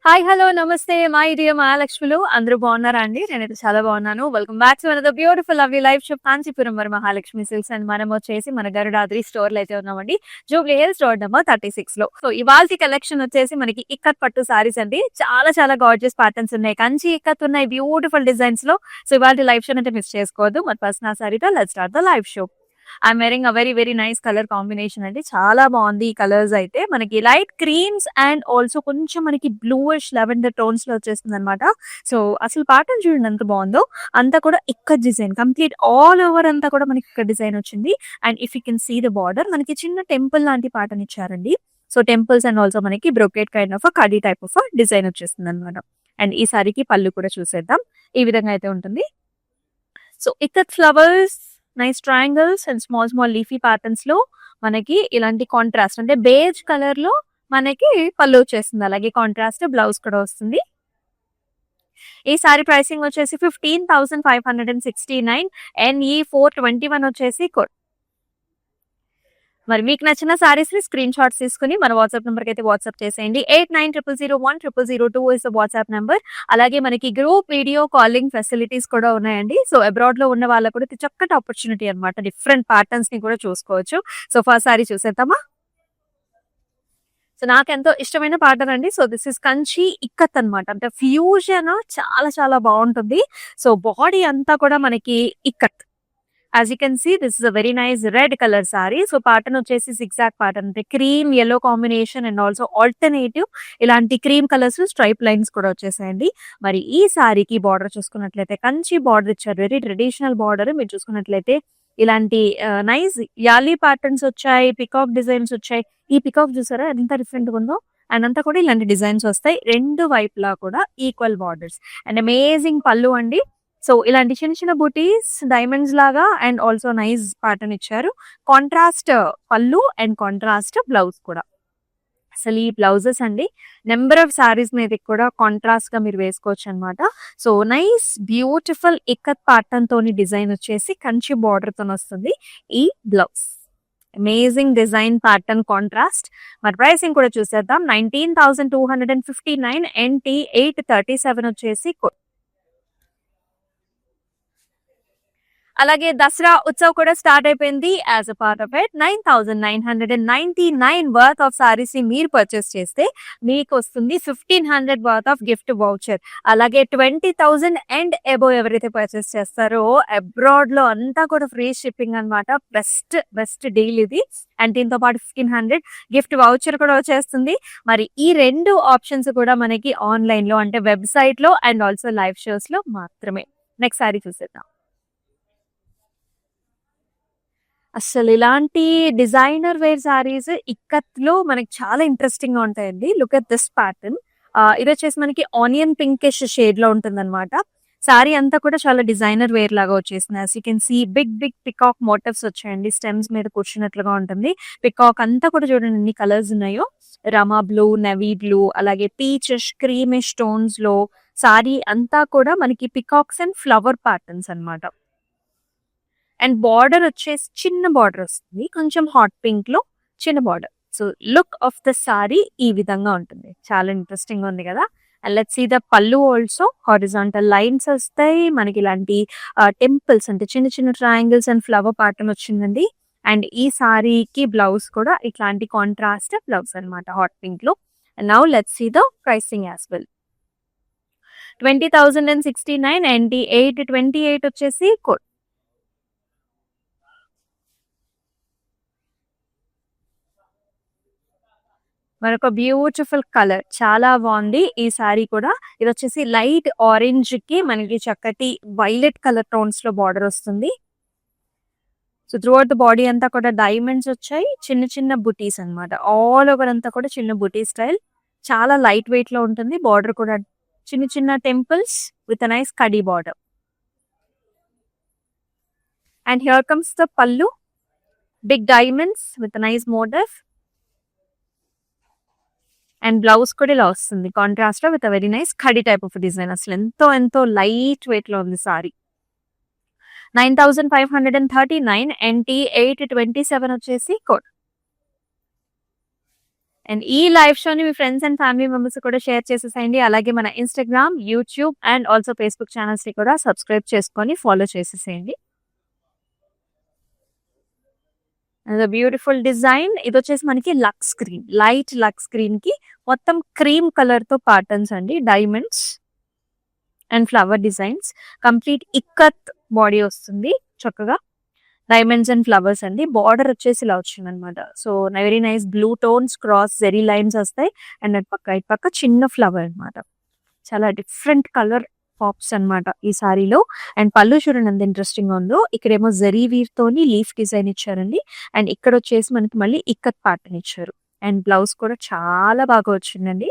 Hi hello నమస్తే my dear మహాలక్ష్ములు అందరూ బాగున్నారా అండి? నేనైతే చాలా బాగున్నాను. Welcome back to another beautiful lovely live show Kanchipuram Varamahalakshmi silks and మనం వచ్చేసి మన గరుడాద్రి స్టోర్ లో అయితే ఉన్నామండి. జూబ్లీ హిల్స్ రోడ్ నెంబర్ 36 లో. సో ఇవాల్టి కలెక్షన్ వచ్చేసి మనకి ఇక్కత్ పట్టు సారీస్ అండి. చాలా చాలా గార్జియస్ ప్యాటర్న్స్ ఉన్నాయి, కంచి ఇక్కత్ ఉన్నాయి, బ్యూటిఫుల్ డిజైన్స్ లో. సో ఇవాల్టి లైవ్ షో అయితే మిస్ చేసుకోవద్దు. మరి పర్సనల్ సారీతో let's start the live show. I'm wearing a very nice colour combination అండి. చాలా బాగుంది ఈ కలర్స్ అయితే. మనకి లైట్ క్రీమ్స్ అండ్ ఆల్సో కొంచెం మనకి బ్లూయిష్ లెవెండర్ టోన్స్ లో వచ్చేస్తుంది అనమాట. సో అసలు ప్యాటర్న్ చూడండి ఎంత బాగుందో. అంతా కూడా ikat design complete all over అంతా కూడా మనకి ఇక్కడ డిజైన్ వచ్చింది. And if you can see the border మనకి చిన్న టెంపుల్ లాంటి ప్యాటర్న్ ఇచ్చారండి. సో టెంపుల్స్ అండ్ ఆల్సో మనకి బ్రొకేట్ కైండ్ ఆఫ్ కడీ టైప్ ఆఫ్ డిజైన్ వచ్చేస్తుంది అనమాట. అండ్ ఈ సారీకి పళ్ళు కూడా చూసేద్దాం. ఈ విధంగా అయితే ఉంటుంది. So ikat flowers, nice triangles and small leafy patterns లో మనకి ఇలాంటి కాంట్రాస్ట్ అంటే బేజ్ కలర్ లో మనకి పళ్ళు వచ్చేస్తుంది. అలాగే కాంట్రాస్ట్ బ్లౌజ్ కూడా వస్తుంది. ఈ సారీ ప్రైసింగ్ వచ్చేసి 15,569 NE 421 వచ్చేసి కోడ్. మరి మీకు నచ్చిన సారీస్ ని స్క్రీన్ షాట్స్ తీసుకుని మన వాట్సాప్ నెంబర్ కి అయితే వాట్సాప్ చేసేయండి. 8900010002 ఇస్ వాట్సాప్ నెంబర్. అలాగే మనకి గ్రూప్ వీడియో కాలింగ్ ఫెసిలిటీస్ కూడా ఉన్నాయండి. సో అబ్రాడ్ లో ఉన్న వాళ్ళకు కూడా ఇది చక్కటి ఆపర్చునిటీ అనమాట. డిఫరెంట్ ప్యాటర్న్స్ ని కూడా చూసుకోవచ్చు. సో ఫస్ట్ సారీ చూసేద్దామా? సో నాకు ఎంతో ఇష్టమైన ప్యాటర్న్ అండి. So this is Kanchi ikat అనమాట. అంటే ఫ్యూజన్ చాలా చాలా బాగుంటుంది. సో బాడీ అంతా కూడా మనకి ikat. As you can see, this is a very nice red color saree. So pattern వచ్చేసి zigzag pattern అంటే cream yellow combination and also alternative ఇలాంటి క్రీమ్ కలర్స్ స్ట్రైప్ లైన్స్ కూడా వచ్చేసాయండి. మరి ఈ సారీకి బార్డర్ చూసుకున్నట్లయితే కంచి బార్డర్ ఇచ్చారు. Very traditional border. మీరు చూసుకున్నట్లయితే ఇలాంటి నైస్ యాలీ ప్యాటర్న్స్ వచ్చాయి, పికాక్ డిజైన్స్ వచ్చాయి. ఈ పికాక్ చూసారా ఎంత డిఫరెంట్ గా ఉందో. అండ్ అంతా కూడా ఇలాంటి డిజైన్స్ వస్తాయి. రెండు వైపులా కూడా ఈక్వల్ బార్డర్స్ అండ్ అమేజింగ్ పళ్ళు అండి. సో ఇలాంటి చిన్న చిన్న బూటీస్ డైమండ్స్ లాగా అండ్ ఆల్సో నైస్ ప్యాటర్న్ ఇచ్చారు. కాంట్రాస్ట్ పళ్ళు అండ్ కాంట్రాస్ట్ బ్లౌజ్ కూడా. అసలు ఈ బ్లౌజెస్ అండి నెంబర్ ఆఫ్ సారీస్ మీద కూడా కాంట్రాస్ట్ గా మీరు వేసుకోవచ్చు అనమాట. So nice beautiful ikat pattern తోని డిజైన్ వచ్చేసి కంచి బార్డర్ తో వస్తుంది ఈ blouse. Amazing design pattern contrast. మరి ప్రైసింగ్ కూడా చూసేద్దాం. 19,259 NT 837 వచ్చేసి. అలాగే దసరా ఉత్సవ్ కూడా స్టార్ట్ అయిపోయింది. As a part of it 9,999 worth of saris ని మీరు పర్చేస్ చేస్తే మీకు వస్తుంది 1,500 వర్త్ ఆఫ్ గిఫ్ట్ వౌచర్. అలాగే 20,000 అండ్ అబోవ్ ఎవరైతే పర్చేస్ చేస్తారో అబ్రాడ్ లో అంతా కూడా ఫ్రీ షిప్పింగ్ అనమాట. బెస్ట్ డీల్ ఇది. అండ్ దీంతో పాటు 1,500 గిఫ్ట్ వౌచర్ కూడా వచ్చేస్తుంది. మరి ఈ రెండు ఆప్షన్స్ కూడా మనకి ఆన్లైన్ లో అంటే వెబ్సైట్ లో అండ్ ఆల్సో లైవ్ షోస్ లో మాత్రమే. నెక్స్ట్ సారీ చూసేద్దాం. అసలు ఇలాంటి డిజైనర్ వేర్ సారీస్ ఇక్కత్ లో మనకి చాలా ఇంట్రెస్టింగ్ గా ఉంటాయండి. Look at this pattern. ఇది వచ్చేసి మనకి ఆనియన్ పింకిష్ షేడ్ లో ఉంటుంది అనమాట. సారీ అంతా కూడా చాలా డిజైనర్ వేర్ లాగా వచ్చేసింది. As you can see big peacock motifs వచ్చాయండి. స్టెమ్స్ మీద కూర్చున్నట్లుగా ఉంటుంది. పికాక్ అంతా కూడా చూడండి ఎన్ని కలర్స్ ఉన్నాయో. రమా బ్లూ, నెవీ బ్లూ, అలాగే పీచిష్, క్రీమిష్ టోన్స్ లో సారీ అంతా కూడా మనకి పికాక్స్ అండ్ ఫ్లవర్ ప్యాటర్న్స్ అనమాట. అండ్ బార్డర్ వచ్చేసి చిన్న బార్డర్ వస్తుంది. కొంచెం హాట్ పింక్ లో చిన్న border. So look of the sorry ఈ విధంగా ఉంటుంది. చాలా ఇంట్రెస్టింగ్ గా ఉంది కదా. అండ్ లెట్స్ సీ ద పళ్ళు. ఆల్సో హారిజాంటల్ లైన్స్ వస్తాయి మనకి. ఇలాంటి టెంపుల్స్ అంటే చిన్న చిన్న ట్రయాంగిల్స్ అండ్ ఫ్లవర్ ప్యాటర్న్ వచ్చిందండి. అండ్ ఈ సారీకి బ్లౌజ్ కూడా ఇట్లాంటి కాంట్రాస్ట్ బ్లౌజ్ అనమాట హాట్ పింక్ లో. And now let's see the pricing as well. 20,069 NT 828 వచ్చేసి కోడ్. మరొక బ్యూటిఫుల్ కలర్ చాలా బాగుంది ఈ సారీ కూడా. ఇది వచ్చేసి లైట్ ఆరెంజ్ కి మనకి చక్కటి వైలెట్ కలర్ టోన్స్ లో బార్డర్ వస్తుంది. So through out the body అంతా కూడా డైమండ్స్ వచ్చాయి. చిన్న చిన్న బుటీస్ అనమాట. ఆల్ ఓవర్ అంతా కూడా చిన్న బుటీ స్టైల్. చాలా లైట్ వెయిట్ లో ఉంటుంది. బార్డర్ కూడా చిన్న చిన్న టెంపుల్స్ విత్ అ నైస్ కడీ border. And here comes the pallu. Big diamonds with nice motif. And blouse కూడా ఇలా వస్తుంది కాంట్రాస్ట్ లో విత్ వెరీ నైస్ కడి టైప్ ఆఫ్ డిజైన్. అసలు ఎంతో లైట్ వెయిట్ లో ఉంది సారీ. 9,539 NT 827 వచ్చేసి కోడ్. అండ్ ఈ లైవ్ షోని మీ ఫ్రెండ్స్ అండ్ ఫ్యామిలీ మెంబర్స్ కూడా షేర్ చేసేసేయండి. అలాగే మన Instagram, YouTube and also Facebook ఛానెల్స్‌ని కూడా సబ్స్క్రైబ్ చేసుకొని ఫాలో చేసేసేయండి. Beautiful design. ఇదొచ్చేసి మనకి lux green, light lux green కి మొత్తం క్రీమ్ కలర్ తో ప్యాటర్న్స్ అండి. Diamonds and flower designs. Complete ikat body వస్తుంది చక్కగా. డైమండ్స్ అండ్ ఫ్లవర్స్ అండి. బార్డర్ వచ్చేసి ఇలా వచ్చింది అనమాట. So very nice blue tones cross zari lines వస్తాయి. అండ్ ఇటు పక్క చిన్న ఫ్లవర్ అనమాట. చాలా డిఫరెంట్ కలర్ పాప్స్ అన్నమాట ఈ సారీలో. అండ్ పళ్ళు చూడండి ఎంత ఇంట్రెస్టింగ్ గా ఉందో. ఇక్కడేమో జరీ వీవ్ తోని లీఫ్ డిజైన్ ఇచ్చారండి. అండ్ ఇక్కడ వచ్చేసి మనకి మళ్ళీ ఇక్కత్ ప్యాటర్న్ ఇచ్చారు. అండ్ బ్లౌజ్ కూడా చాలా బాగా వచ్చిందండి.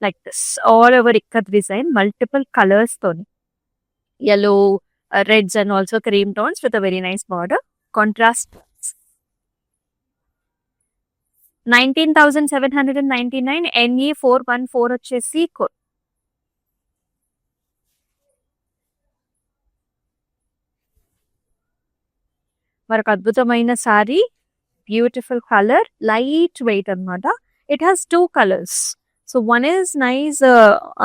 Like this all over ikat design multiple colours తోని, yellow, reds and also cream tones with a very nice border. Contrast 19,799 NE 414 వచ్చేసి మరొక అద్భుతమైన sari. Beautiful colour, light weight అన్నమాట. It has 2 colours. So one is nice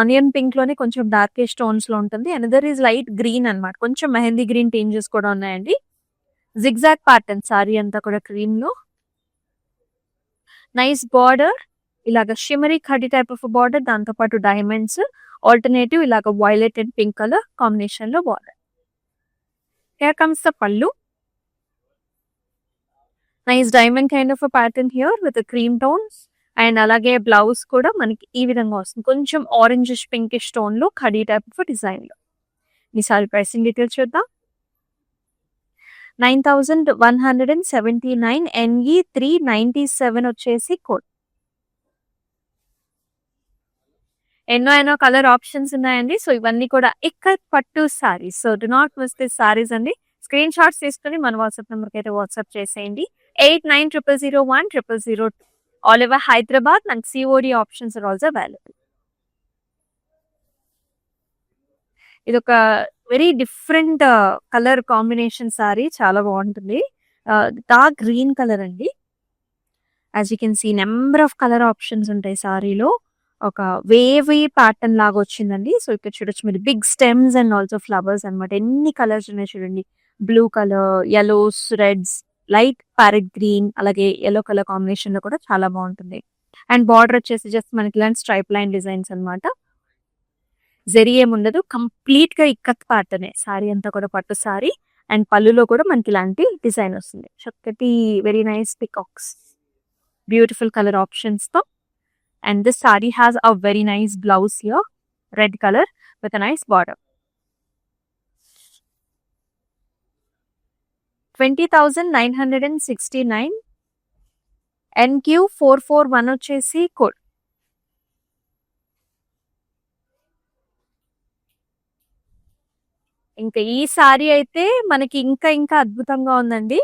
onion pink లోనే కొంచెం darkish tones లో ఉంటుంది. Another is light green అన్నమాట. కొంచెం మెహందీ గ్రీన్ టింజెస్ కూడా ఉన్నాయండి. జిగ్జాగ్ ప్యాటర్న్ సారీ అంతా కూడా క్రీమ్ లో. నైస్ బార్డర్, ఇలాగ shimmery khaddi type of border, దాంతో పాటు డైమండ్స్. ఆల్టర్నేటివ్ ఇలాగ violet and pink colour combination లో బార్డర్. హియర్ కమ్స్ ద పళ్ళు. Nice diamond kind of pattern here with cream tones. And అలాగే బ్లౌజ్ కూడా మనకి ఈ విధంగా వస్తుంది. కొంచెం ఆరెంజిష్ పింకిష్ టోన్ లో ఖడీ టైప్ ఆఫ్ డిజైన్ లో. ఈ సారీ ప్రైసింగ్ డీటెయిల్స్ చూద్దాం. 9,179 NE 397 వచ్చేసి కోడ్. ఎన్నో కలర్ ఆప్షన్స్ ఉన్నాయండి. సో ఇవన్నీ కూడా ఇక్కత్ పట్టు saris. So do not miss this saris అండి. స్క్రీన్ షాట్స్ తీసుకుని మన వాట్సాప్ నెంబర్ కి అయితే వాట్సాప్ చేసేయండి. 8900010002 all over Hyderabad, and COD options are also available. ఇది ఒక very different colour combination sari. చాలా బాగుంటుంది. డార్క్ గ్రీన్ కలర్ అండి. As you can see number of colour options ఉంటాయి సారీలో. ఒక వేవీ ప్యాటర్న్ లాగా వచ్చిందండి. సో ఇక్కడ చూడొచ్చు మీరు big stems and also flowers అన్నమాట. ఎన్ని కలర్స్ ఉన్నాయి చూడండి. Blue colour, yellows, reds, light parrot green, అలాగే yellow కలర్ కాంబినేషన్ లో కూడా చాలా బాగుంటుంది. అండ్ బార్డర్ వచ్చేసి జస్ట్ మనకి ఇలాంటి స్ట్రైప్ లైన్ డిజైన్స్ అన్నమాట. జరీ ఏముండదు, కంప్లీట్ గా ఇక్కత్ ప్యాటర్నే సారీ అంతా కూడా పట్టు సారీ. అండ్ పళ్ళులో కూడా మనకి ఇలాంటి డిజైన్ వస్తుంది. చక్కటి very nice peacocks, beautiful colour options తో. And this sari has a very nice blouse here, red colour with a nice border. 20,969 NQ 441 వచ్చేసి కోడ్. ఇంకా ఈ సారీ అయితే మనకి ఇంకా అద్భుతంగా ఉందండి.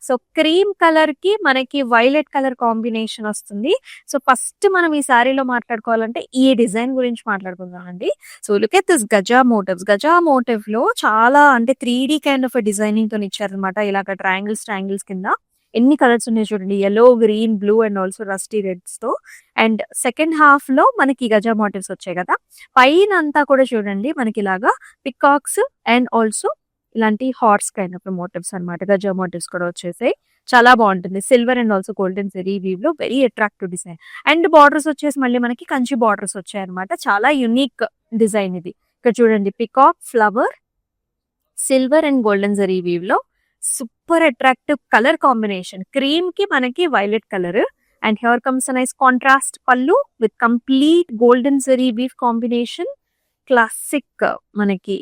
సో క్రీమ్ కలర్ కి మనకి వైలెట్ కలర్ కాంబినేషన్ వస్తుంది. సో ఫస్ట్ మనం ఈ సారీలో మాట్లాడుకోవాలంటే ఈ డిజైన్ గురించి మాట్లాడుకుందాం అండి. సో లుక్ ఎట్ దిస్ గజా మోటివ్స్. గజా మోటివ్ లో చాలా అంటే 3D కైండ్ ఆఫ్ డిజైనింగ్ తో ఇచ్చారనమాట. ఇలాగ ట్రయాంగిల్స్ కింద ఎన్ని కలర్స్ ఉన్నాయి చూడండి. yellow, green, blue and also rusty reds తో. అండ్ సెకండ్ హాఫ్ లో మనకి గజా మోటివ్స్ వచ్చాయి కదా. పైన అంతా కూడా చూడండి మనకి ఇలాగా పికాక్స్ అండ్ ఆల్సో ఇలాంటి హార్స్ కైండ్ ఆఫ్ మోటివ్స్ అనమాట. గజా మోటివ్స్ కూడా వచ్చేసాయి. చాలా బాగుంటుంది. Silver and also golden zari weave లో very attractive design. And borders వచ్చేసి మళ్ళీ మనకి కంచి బార్డర్స్ వచ్చాయి అనమాట. చాలా యునిక్ డిజైన్ ఇది. ఇక్కడ చూడండి peacock, flower, silver and golden zari weave లో super attractive colour combination. Cream కి మనకి violet colour. And here comes a nice contrast pallu with complete golden zari weave combination. Classic మనకి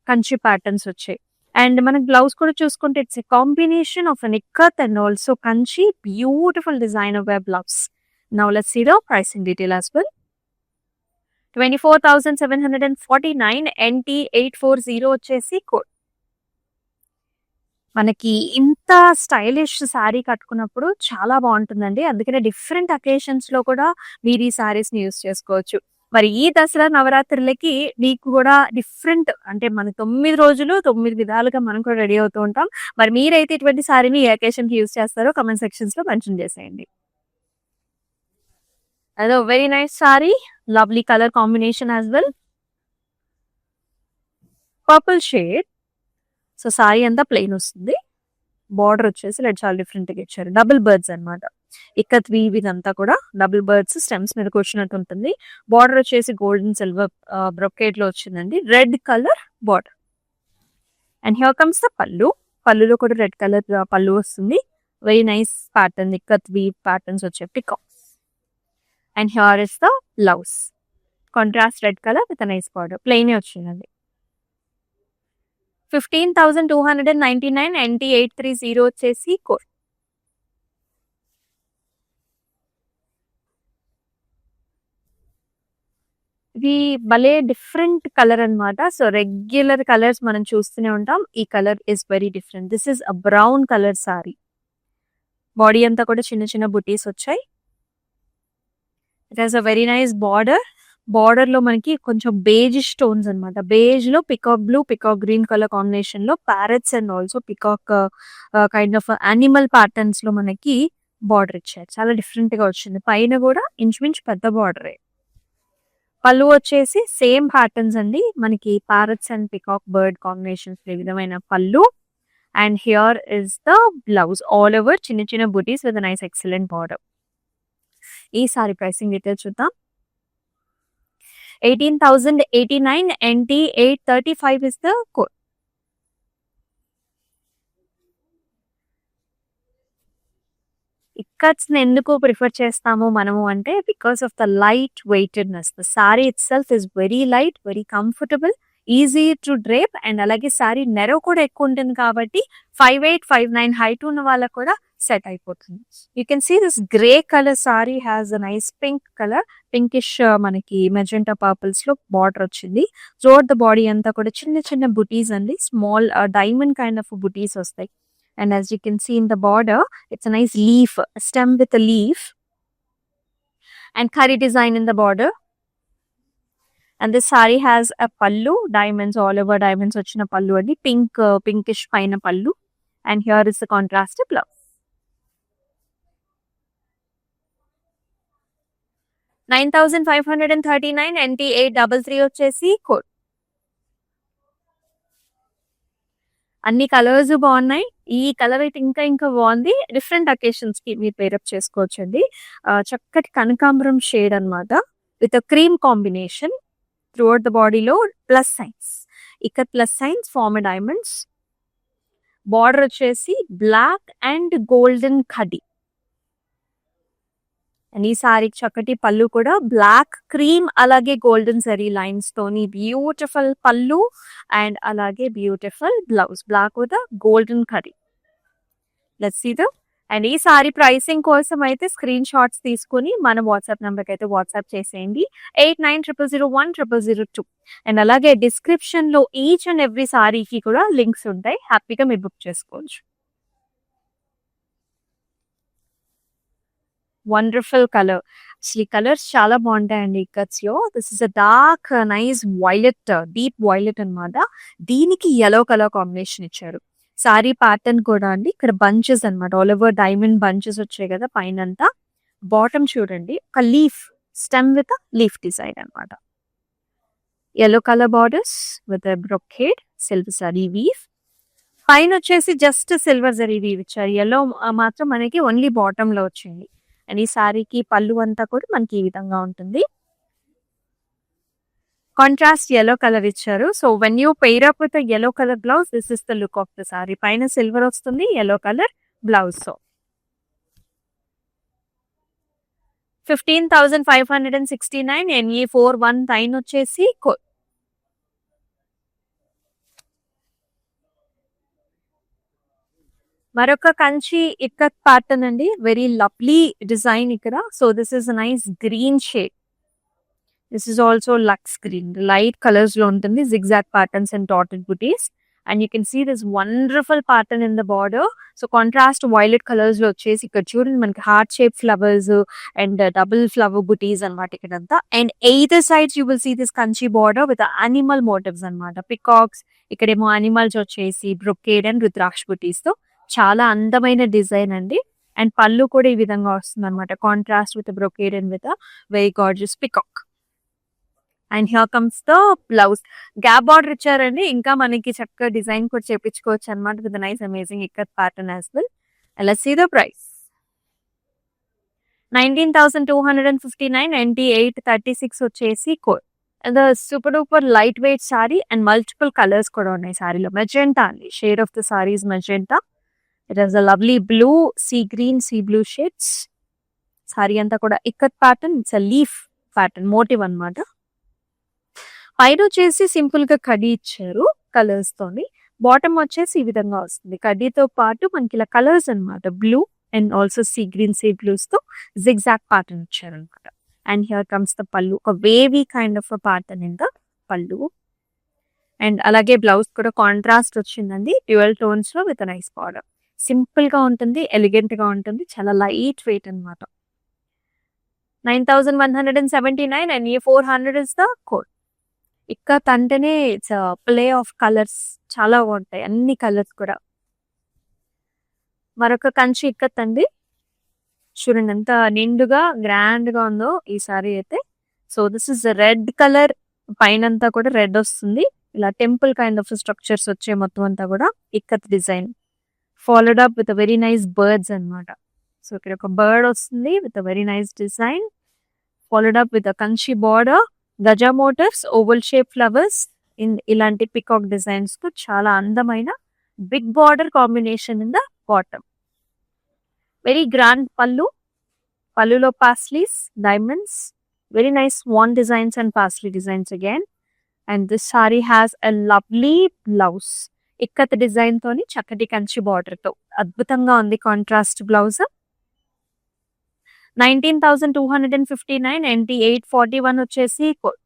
కంచి ప్యాటర్న్స్ వచ్చాయి. అండ్ మనకి బ్లౌజ్ కూడా చూసుకుంటే it's a combination of an ikat and also Kanchi. Beautiful design of wear blouse. Now let's see the pricing detail as well. 24,749 NT 840 వచ్చేసి code. మనకి ఇంత stylish sorry కట్టుకున్నప్పుడు చాలా బాగుంటుందండి. అందుకనే డిఫరెంట్ అకేషన్స్ లో కూడా మీరు ఈ సారీస్ ని యూస్ చేసుకోవచ్చు. మరి ఈ దసరా నవరాత్రులకి మీకు కూడా డిఫరెంట్ అంటే మన 9 రోజులు 9 విధాలుగా మనం కూడా రెడీ అవుతూ ఉంటాం. మరి మీరైతే ఇటువంటి సారీని ఏ అకేషన్ కి యూస్ చేస్తారో కమెంట్ సెక్షన్స్ లో మెన్షన్ చేసేయండి. అదో very nice sorry, lovely colour combination as well, purple shade. So sorry అంతా ప్లెయిన్ వస్తుంది, బార్డర్ వచ్చేసి లైట్ చాలా డిఫరెంట్ గా ఇచ్చారు, డబుల్ బర్డ్స్ అనమాట. ఇక్కత్ వీవ్ ఇదంతా కూడా డబుల్ బర్డ్స్ స్టెమ్స్ మీద కూర్చున్నట్టు ఉంటుంది. బార్డర్ వచ్చేసి గోల్డెన్ సిల్వర్ బ్రొకేట్ లో వచ్చిందండి, red colour border. And here comes the pallu. పళ్ళులో కూడా రెడ్ కలర్ పళ్ళు వస్తుంది, very nice pattern, ikat weave patterns వచ్చే peacocks. And here is the blouse, contrast red colour with nice border, plain వచ్చిందండి. 15,299 NT830 వచ్చేసి code. ఇది భలే డిఫరెంట్ కలర్ అన్నమాట. So regular colours మనం చూస్తూనే ఉంటాం, ఈ colour is very different. This is a brown colour sari, body అంతా కూడా చిన్న చిన్న బుటీస్ వచ్చాయి. It has a very nice border. Border లో మనకి కొంచెం బేజ్ స్టోన్స్ అనమాట, బేజ్ లో peacock blue, peacock green colour combination లో parrots and also peacock kind of animal patterns లో మనకి బార్డర్ ఇచ్చారు, చాలా డిఫరెంట్ గా వచ్చింది. పైన కూడా ఇంచుమించు పెద్ద బార్డరే. పళ్ళు వచ్చేసి సేమ్ ప్యాటర్న్స్ అండి, మనకి parrots and peacock bird combinations ఈ విధమైన పళ్ళు. And here is the blouse, all over చిన్న చిన్న బుటీస్ విత్ నైస్ ఎక్సలెంట్ బార్డర్. ఈ సారీ ప్రైసింగ్ డీటెయిల్స్ చూద్దాం. 18,089 NT835 is the code. Ikats ఎందుకు ప్రిఫర్ చేస్తాము మనము అంటే, because of the light weightedness. The sari itself is very light, very comfortable, easy to drape. And అలాగే సారీ నెరో కూడా ఎక్కువ ఉంటుంది కాబట్టి 5'8", 5'9" హైట్ ఉన్న వాళ్ళకు కూడా సెట్ అయిపోతుంది. You can see this grey colour sari has a nice pink colour, pinkish మనకి మెజెంటా పర్పుల్స్ లో బార్డర్ వచ్చింది. త్రూఅవుట్ ద బాడీ అంతా కూడా చిన్న చిన్న బుటీస్ అండి, స్మాల్ డైమండ్ కైండ్ ఆఫ్ బుటీస్ వస్తాయి. And as you can see in the border, it's a nice leaf, a stem with a leaf, and curry design in the border. And this saree has a pallu, diamonds all over, diamonds ochina pallu adi, pink pinkish paina pallu. And here is the contrasted blouse. 9,539 NT833 వచ్చేసి code. అన్ని colours బాగున్నాయి, ఈ colour అయితే ఇంకా ఇంకా బాగుంది. Different occasions కి మీరు పేరప్ చేసుకోవచ్చండి. చక్కటి కనకాంబరం షేడ్ అన్నమాట, with cream combination. Throughout the బాడీలో ప్లస్ సైన్స్, ఇక్కడ plus signs form diamonds. Border వచ్చేసి బ్లాక్ అండ్ గోల్డెన్ ఖడి. అండ్ ఈ సారీకి చక్కటి పళ్ళు కూడా బ్లాక్, క్రీమ్, అలాగే గోల్డెన్ జరీ లైన్స్ తోని బ్యూటిఫుల్ పళ్ళు. అండ్ అలాగే beautiful blouse, black with golden కరీ. Let's see the. అండ్ ఈ సారీ ప్రైసింగ్ కోసం అయితే స్క్రీన్ షాట్స్ తీసుకుని మన వాట్సాప్ నెంబర్కి అయితే వాట్సాప్ చేసేయండి, 8900010002. అండ్ అలాగే డిస్క్రిప్షన్ లో ఈచ్ అండ్ ఎవ్రీ సారీకి కూడా లింక్స్ ఉంటాయి, హ్యాపీగా మీరు బుక్ చేసుకోవచ్చు. వండర్ఫుల్ కలర్, అసలు కలర్స్ చాలా బాగుంటాయండి ఇక్కత్స్ లో. This is a dark nice violet, deep violet అన్నమాట. దీనికి యెల్లో కలర్ కాంబినేషన్ ఇచ్చారు. సారీ ప్యాటర్న్ కూడా అండి, ఇక్కడ బంచెస్ అన్నమాట, ఆల్ ఓవర్ డైమండ్ బంచెస్ వచ్చాయి కదా పైన అంతా. బాటమ్ చూడండి, ఒక leaf, stem with leaf design అన్నమాట. yellow color borders with a brocade, silver zari weave. పైన వచ్చేసి జస్ట్ సిల్వర్ జరీ వీవ్ ఇచ్చారు. ఎల్లో మాత్రం మనకి ఓన్లీ బాటమ్ లో వచ్చింది. అండ్ ఈ సారీకి పళ్ళు అంతా కూడా మనకి ఈ విధంగా ఉంటుంది. కాంట్రాస్ట్ yellow కలర్ ఇచ్చారు. So when you pair up with yellow colour blouse, this is the look of the sari. పైన సిల్వర్ వస్తుంది, yellow colour blouse. So 15,569 NE419 వచ్చేసి మరొక కంచి ఇక్కత్ ప్యాటర్న్ అండి, వెరీ లవ్లీ డిజైన్ ఇక్కడ. So this is nice green shade. This is also looks green, light colours లో ఉంటుంది, zigzag patterns and dotted బుటీస్. And you can see this wonderful pattern in the border. So contrast violet colours లో వచ్చేసి ఇక్కడ చూడండి మనకి heart shape flowers and double flower బుటీస్ అనమాట ఇక్కడంతా. And either sides you will see this Kanchi border with animal motifs అనమాట, peacocks, ఇక్కడేమో అనిమల్స్ వచ్చేసి బ్రొకేడ్ అండ్ రుద్రాక్ష బుటీస్ తో చాలా అందమైన డిజైన్ అండి. అండ్ పళ్ళు కూడా ఈ విధంగా వస్తుంది అనమాట, contrast with brocade and with very gorgeous peacock. And here comes the blouse. Gap border ఇచ్చారండి, ఇంకా మనకి చక్కగా డిజైన్ కూడా చేపించుకోవచ్చు అనమాట with nice amazing ikat pattern as well. And let's see the price. 19,259 9836 వచ్చేసి code. And super duper light weight sari and multiple colours కూడా ఉన్నాయి సారీలో. మెజెంటా అండి, shade of the sari is magenta. It has a lovely blue, sea green, see blue shades. Sari అంతా కూడా ikat pattern, it's a leaf pattern motif అన్నమాట. పైన వచ్చేసి simple గా కడ్డీ ఇచ్చారు కలర్స్ తోని. బాటమ్ వచ్చేసి ఈ విధంగా వస్తుంది, కడ్డీతో పాటు మనకి ఇలా కలర్స్ అన్నమాట, blue and also sea green, sea blues తో జిగ్జాగ్ ప్యాటర్న్ ఇచ్చారు అనమాట. అండ్ హియర్ కమ్స్ ద పళ్ళు, ఒక wavy kind of pattern in the పళ్ళు. అండ్ అలాగే బ్లౌజ్ కూడా కాంట్రాస్ట్ వచ్చిందండి, డ్యూయల్ టోన్స్ లో విత్ నైస్ బార్డర్. సింపుల్ గా ఉంటుంది, ఎలిగెంట్ గా ఉంటుంది, చాలా లైట్ వెయిట్ అనమాట. 9,179 and 400 is the code. Ikat అంటేనే ఇట్స్ ప్లే ఆఫ్ కలర్స్, చాలా బాగుంటాయి అన్ని కలర్స్ కూడా. మరొక కంచి ఇక్కత్ అండి, చూడండి ఎంత నిండుగా గ్రాండ్ గా ఉందో ఈ సారీ అయితే. So this is red colour, పైన అంతా కూడా రెడ్ వస్తుంది, ఇలా టెంపుల్ కైండ్ ఆఫ్ స్ట్రక్చర్స్ వచ్చే మొత్తం అంతా కూడా ikat design, followed up with very nice birds అనమాట. సో ఇక్కడ ఒక బర్డ్ వస్తుంది with very nice design, followed up with Kanchi border, గజా motifs, oval shape flowers in ఇలాంటి పికాక్ డిజైన్స్ తో చాలా అందమైన big border combination in the bottom. Very grand పళ్ళు, పళ్ళులో paisleys, diamonds, very nice swan designs and paisley designs again. And this sari has a lovely blouse, ikat design తోని చక్కటి Kanchi border తో అద్భుతంగా ఉంది కాంట్రాస్ట్ బ్లౌజ్. 19,259 and 841 వచ్చేసి కోడ్.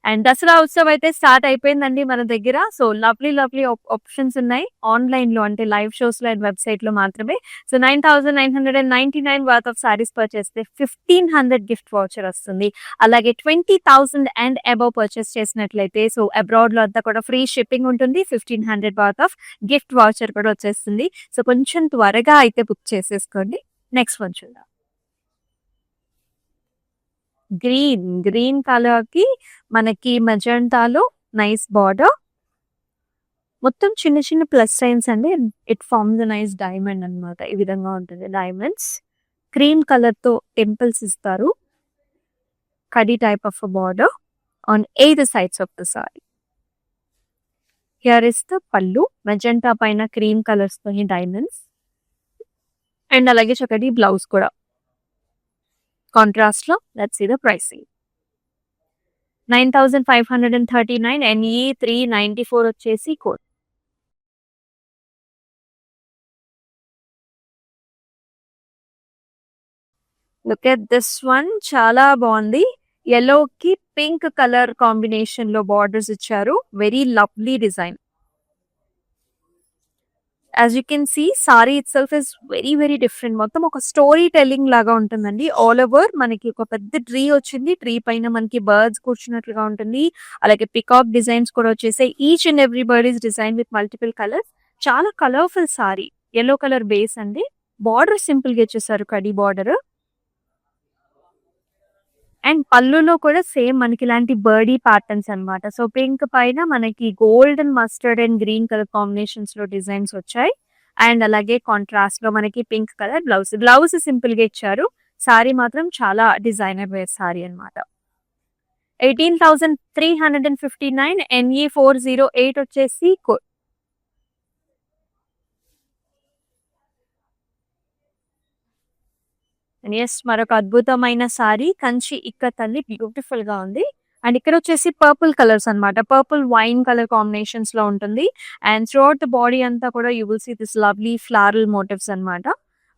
అండ్ దసరా ఉత్సవ్ అయితే start అయిపోయిందండి మన దగ్గర. సో లవ్లీ లవ్లీ ఆప్షన్స్ ఉన్నాయి ఆన్లైన్ లో, అంటే లైవ్ షోస్ లో అండ్ వెబ్సైట్ లో మాత్రమే. So 9,999 worth of saris purchase చేస్తే 1,500 గిఫ్ట్ వౌచర్ వస్తుంది. అలాగే 20,000 అండ్ అబౌవ్ పర్చేస్ చేసినట్లయితే సో అబ్రాడ్ లో అంతా కూడా ఫ్రీ షిప్పింగ్ ఉంటుంది, 1,500 వర్త్ ఆఫ్ గిఫ్ట్ వౌచర్ కూడా వచ్చేస్తుంది. సో కొంచెం త్వరగా అయితే బుక్ చేసేసుకోండి. నెక్స్ట్ వన్ చూద్దాం. గ్రీన్ కలర్ కి మనకి మెజెంటాలో నైస్ బార్డర్, మొత్తం చిన్న చిన్న ప్లస్ సైన్స్ అండి. ఇట్ ఫార్మ్స్ నైస్ డైమండ్ అన్నమాట, ఈ విధంగా ఉంటుంది డైమండ్స్. క్రీమ్ కలర్ తో టెంపుల్స్ ఇస్తారు, కడీ type of border on either sides of the sari. Here is the పళ్ళు, మెజెంటా పైన క్రీమ్ కలర్స్ తో డైమండ్స్. అండ్ అలాగే చక్కటి బ్లౌజ్ కూడా కాంట్రాస్ట్ లో. Let's see the pricing. 9,539 NE 394 వచ్చేసి code. Look at this one, చాలా బాగుంది. yellow కి పింక్ కలర్ కాంబినేషన్ లో బార్డర్స్ ఇచ్చారు, very lovely design. As you can see sari itself is very very different, మొత్తం ఒక స్టోరీ టెల్లింగ్ లాగా ఉంటుందండి. ఆల్ ఓవర్ మనకి ఒక పెద్ద ట్రీ వచ్చింది, ట్రీ పైన మనకి బర్డ్స్ కూర్చున్నట్లుగా ఉంటుంది. అలాగే పికాక్ డిజైన్స్ కూడా వచ్చేసాయి, each and every bird is design with multiple colours. చాలా colourful sari, yellow colour base అండి. బార్డర్ సింపుల్ గా ఇచ్చేసారు, కడీ బార్డర్. అండ్ పళ్ళులో కూడా సేమ్ మనకి ఇలాంటి బర్డీ ప్యాటర్న్స్ అన్నమాట. సో పింక్ పైన మనకి gold and mustard and green colour combinations లో డిజైన్స్ వచ్చాయి. అండ్ అలాగే కాంట్రాస్ట్ లో మనకి పింక్ కలర్ బ్లౌజ్ సింపుల్ గా ఇచ్చారు. సారీ మాత్రం చాలా డిజైనర్ వేర్ సారీ అనమాట. 18,359 NE 408 వచ్చేసి కోడ్. ఎస్, మరొక అద్భుతమైన సారీ కంచి ఇక్కత్ అండి, బ్యూటిఫుల్ గా ఉంది. అండ్ ఇక్కడ వచ్చేసి పర్పుల్ కలర్స్ అన్నమాట, పర్పుల్ వైన్ కలర్ కాంబినేషన్స్ లో ఉంటుంది. And throughout the body అంతా కూడా you will see this lovely floral motifs అన్నమాట.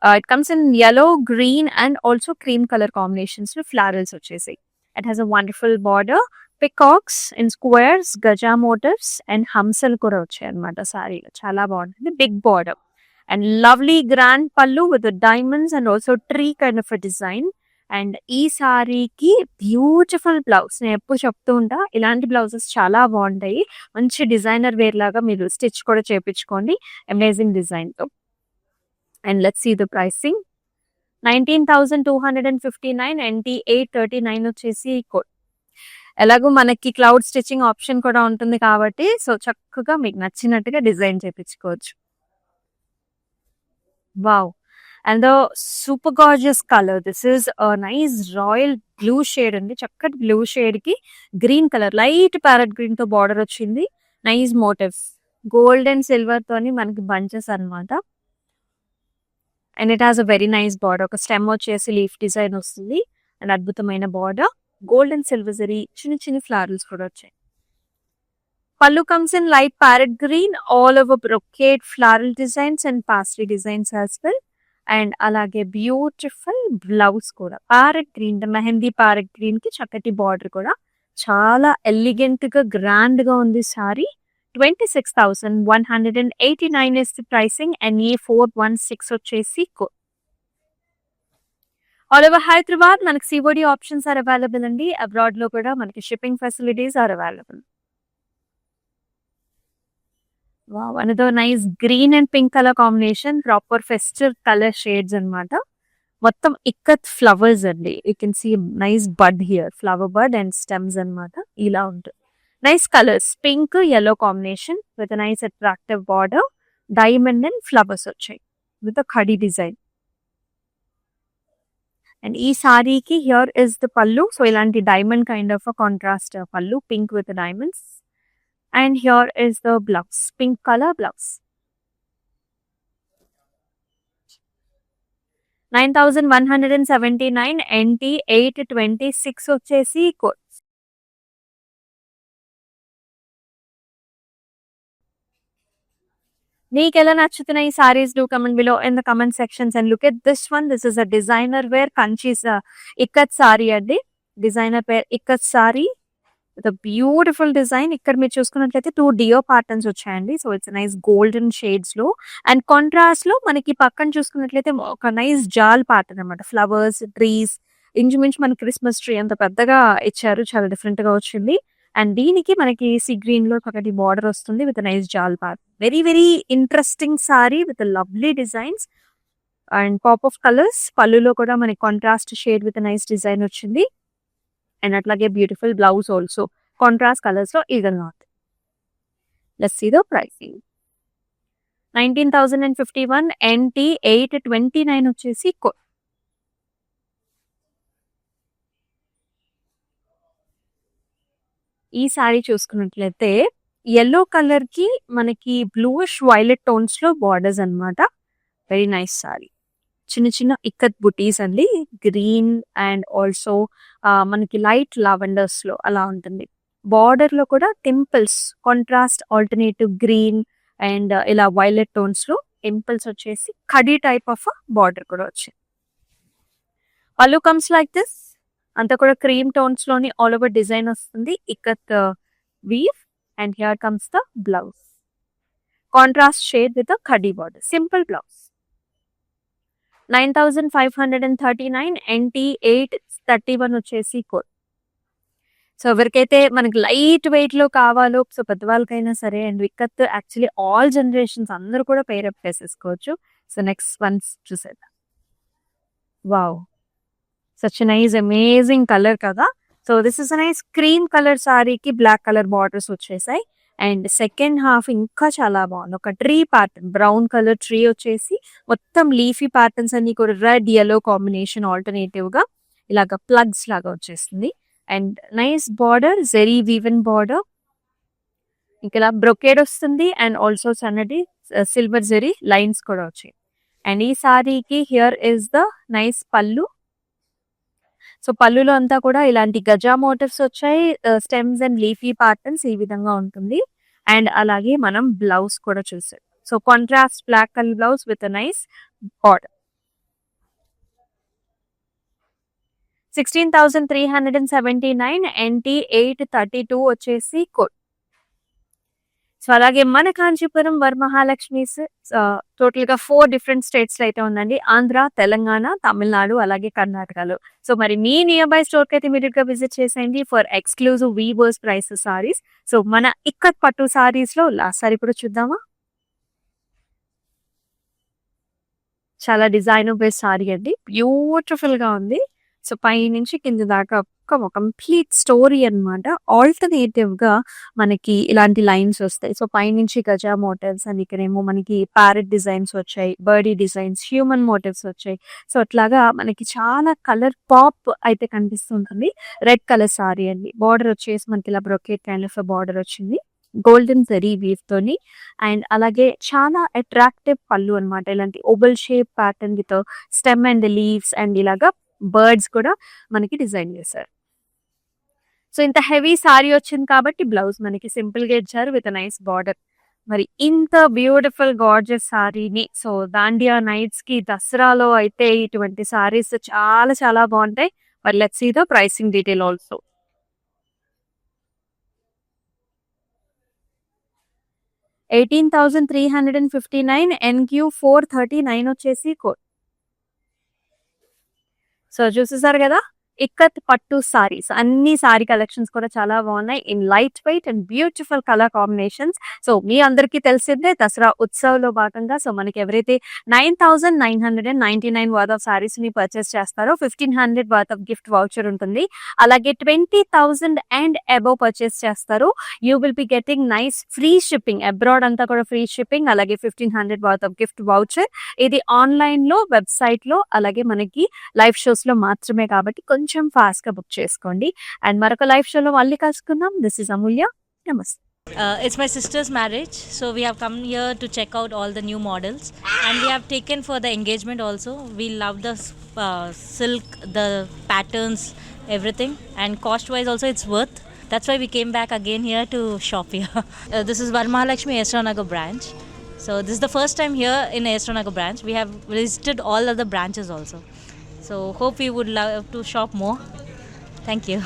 It comes in yellow, green and also cream colour combinations లో ఫ్లారల్స్ వచ్చేసి. It has a wonderful border, peacocks in squares, గజా motifs and హంసలు కూడా వచ్చాయి అనమాట సారీలో. చాలా బాగుంటుంది, big border. And lovely grand pallu with the diamonds and also tree kind of a design. And ఈ సారీకి బ్యూటిఫుల్ బ్లౌజ్, నేను ఎప్పుడు చెప్తూ ఉంటా ఇలాంటి బ్లౌజెస్ చాలా బాగుంటాయి, మంచి డిజైనర్ వేర్ లాగా మీరు స్టిచ్ కూడా చేయించుకోండి అమేజింగ్ డిజైన్ తో. And let's see the pricing. 19,259 NT 839 వచ్చేసి కోడ్. ఎలాగో మనకి క్లౌడ్ స్టిచ్చింగ్ ఆప్షన్ కూడా ఉంటుంది కాబట్టి సో చక్కగా మీకు నచ్చినట్టుగా డిజైన్ చేయించుకోవచ్చు. Wow! And the super gorgeous colour. This is nice royal blue shade అండి. చక్కటి బ్లూ షేడ్ కి green colour, light parrot green తో బార్డర్ వచ్చింది. Nice motifs, gold and silver తోని మనకి బంచెస్ అన్నమాట. And it has a very nice border. ఒక stem వచ్చేసి లీఫ్ డిజైన్ వస్తుంది అండ్ అద్భుతమైన border. Gold and silver zari చిన్న చిన్న ఫ్లవర్స్ కూడా వచ్చాయి. Pallu comes in light parrot green, all over brocade floral designs and pastry designs as well. And alage beautiful blouse kuda. Parrot green, the mehendi parrot green ki chakati border kuda. Chala elegant ga grand ga undi saree. 26,189 is the pricing and E416 వచ్చేసి all over Hyderabad మనకి COD options are available అండి. Abroad లో కూడా మనకి shipping facilities are available. Wow, another nice green and pink color combination, proper festive color shades అన్నమాట. మొత్తం ikat flowers అండి. You can see nice bud here, flower bud and stems అన్నమాట. ఇలా ఉంటుంది. Nice colours, pink yellow combination with nice attractive border, diamond and flowers వచ్చాయి with khadi design. And ఈ సారీకి here is the pallu. So ఇలాంటి diamond kind of contrast pallu, pink with diamonds. And here is the blouse, pink color blouse. 9,179 NT 826 వచ్చేసి code. మీకు ఎలా నచ్చుతున్నాయి saris? Do comment below in the comment sections and look at this one. This is a designer wear Kanchis ikat sari అండి. Designer wear ikat sari with beautiful design. ఇక్కడ మీరు చూసుకున్నట్లయితే 2 duo patterns వచ్చాయండి. So it's nice golden shades లో అండ్ కాంట్రాస్ట్ లో మనకి పక్కన చూసుకున్నట్లయితే ఒక నైస్ జాల్ ప్యాటర్న్ అనమాట. ఫ్లవర్స్, ట్రీస్, ఇంచుమించు మనకి క్రిస్మస్ ట్రీ అంత పెద్దగా ఇచ్చారు. చాలా డిఫరెంట్ గా వచ్చింది. అండ్ దీనికి మనకి సీ గ్రీన్ లో ఒకటి బార్డర్ వస్తుంది with nice jaal pattern. Very very interesting sari with lovely designs and pop of colours. పళ్ళులో కూడా మనకి contrast shade with nice design వచ్చింది. అండ్ అట్లాగే beautiful blouse also contrast colours లో ఈగల్ నాట్. Let's see the pricing. 19,051 NT 829 వచ్చేసి కోడ్. ఈ సారీ చూసుకున్నట్లయితే yellow కలర్ కి మనకి బ్లూయిష్ వైలెట్ టోన్స్ లో బార్డర్స్ అన్నమాట. Very nice sorry. చిన్న చిన్న ఇక్కత్ బుటీస్ అండి. గ్రీన్ అండ్ ఆల్సో మనకి లైట్ లావెండర్స్ లో అలా ఉంటుంది. బార్డర్ లో కూడా temples, contrast alternative green and ఇలా వైలెట్ టోన్స్ లో టెంపుల్స్ వచ్చేసి ఖడీ టైప్ ఆఫ్ బార్డర్ కూడా వచ్చింది. పల్లు కమ్స్ లైక్ దిస్. అంతా కూడా క్రీమ్ టోన్స్ లోని ఆల్ ఓవర్ డిజైన్ వస్తుంది. Ikat weave and here comes the blouse. Contrast shade with khadi border. Simple blouse. 9,539 NT 831 వచ్చేసి కోడ్. సో ఎవరికైతే మనకి లైట్ వెయిట్ లో కావాలో, సో పెద్దవాళ్ళకైనా సరే and ikat actually all generations అందరూ కూడా పేరప్ చేసేసుకోవచ్చు. సో నెక్స్ట్ వన్స్ చూసేద్దాం. Wow, such nice amazing colour కదా. So this is nice cream colour సారీకి బ్లాక్ కలర్ బార్డర్స్ వచ్చేసాయి. అండ్ సెకండ్ హాఫ్ ఇంకా చాలా బాగుంది. ఒక tree pattern, brown colour tree వచ్చేసి మొత్తం లీఫీ ప్యాటర్న్స్ అన్ని కూడా రెడ్ yellow కాంబినేషన్ ఆల్టర్నేటివ్ గా ఇలాగ ప్లగ్స్ లాగా వచ్చేస్తుంది. And nice border, zari woven border. ఇక్కడ బ్రొకేడ్ వస్తుంది అండ్ ఆల్సో సన్నటి సిల్వర్ జెరీ లైన్స్ కూడా వచ్చాయి. అండ్ ఈ సారీకి here is the nice pallu. So పళ్ళులో అంతా కూడా ఇలాంటి గజా మోటివ్స్ వచ్చాయి. స్టెమ్స్ అండ్ లీఫీ ప్యాటర్న్స్ ఈ విధంగా ఉంటుంది. అండ్ అలాగే మనం బ్లౌజ్ కూడా చూసాం. So contrast black colour blouse with nice border. 16,379 NT 832 వచ్చేసి కోడ్. సో అలాగే మన కాంచీపురం వరమహాలక్ష్మీస్ టోటల్ గా 4 డిఫరెంట్ స్టేట్స్ లో అయితే ఉందండి. ఆంధ్ర, తెలంగాణ, తమిళనాడు అలాగే కర్ణాటకలో. సో మరి మీ నియర్ బై స్టోర్ కి అయితే మీరు విజిట్ చేసేయండి for exclusive weavers price saris. So మన ఇక్కత్ పట్టు సారీస్ లో లాస్ట్ సారీ కూడా చూద్దామా. చాలా డిజైనర్ బేస్ సారీ అండి. బ్యూటిఫుల్ గా ఉంది. సో పైనుంచి కింద దాకా ఒక కంప్లీట్ స్టోరీ అన్నమాట. ఆల్టర్‌నేటివ్ గా మనకి ఇలాంటి లైన్స్ వస్తాయి. సో పైనుంచి గజా మోటివ్స్ అండ్ ఇక్కడేమో మనకి ప్యారెట్ డిజైన్స్ వచ్చాయి. బర్డీ డిజైన్స్, హ్యూమన్ మోటివ్స్ వచ్చాయి. సో అట్లాగా మనకి చాలా కలర్ పాప్ అయితే కనిపిస్తుంటుంది. రెడ్ కలర్ సారీ అండి. బార్డర్ వచ్చేసి మనకి ఇలా బ్రొకేట్ కైండ్ ఆఫ్ బార్డర్ వచ్చింది. గోల్డెన్ జరీ వీవ్ తోని అండ్ అలాగే చాలా అట్రాక్టివ్ పళ్ళు అన్నమాట. ఇలాంటి oval shape pattern with stem and leaves and ఇలాగా బర్డ్స్ కూడా మనకి డిజైన్ చేశారు. సో ఇంత హెవీ సారీ వచ్చింది కాబట్టి బ్లౌజ్ మనకి సింపుల్ గా ఇచ్చారు విత్ నైస్ బార్డర్. మరి ఇంత బ్యూటిఫుల్ గార్జియస్ సారీని సో దాండియా నైట్స్ కి దసరాలో అయితే ఇటువంటి సారీస్ చాలా చాలా బాగుంటాయి. మరి let's see the pricing detail also. 18,359 NQ 439 వచ్చేసి కోడ్. సో చూసేసారు కదా, ఇక్కత్ పట్టు సారీస్ అన్ని సారీ కలెక్షన్స్ కూడా చాలా బాగున్నాయి in light weight and beautiful colour combinations. So మీ అందరికీ తెలిసిందే దసరా ఉత్సవ్ లో భాగంగా సో మనకి ఎవరైతే 9,999 వర్త్ ఆఫ్ సారీస్ ని పర్చేస్ చేస్తారో 1,500 వర్త్ ఆఫ్ గిఫ్ట్ వౌచర్ ఉంటుంది. అలాగే 20,000 అండ్ అబౌవ్ పర్చేస్ చేస్తారు you will be getting nice free shipping. Abroad అంతా కూడా ఫ్రీ షిప్పింగ్. అలాగే 1,500 వర్త్ ఆఫ్ గిఫ్ట్ వౌచర్. ఇది ఆన్లైన్ లో, వెబ్సైట్ లో, అలాగే మనకి లైవ్ షోస్ లో మాత్రమే కాబట్టి కొంచెం ఫాస్ట్ గా బుక్ చేసుకోండి. అండ్ మరొక లైవ్ షోలో మళ్ళీ కలుసుకుందాం. దిస్ ఇస్ అమూల్య. నమస్తే. It's my sister's marriage, so we have come here to check out all the new models, and we have taken for the engagement also. We love the silk, the patterns, everything, and cost-wise also it's worth. That's why we came back again here to shop here. This is Varamahalakshmi Nagar branch. So this is the first time here in Nagar branch. We have visited all other branches also. So hope we would love to shop more. Thank you.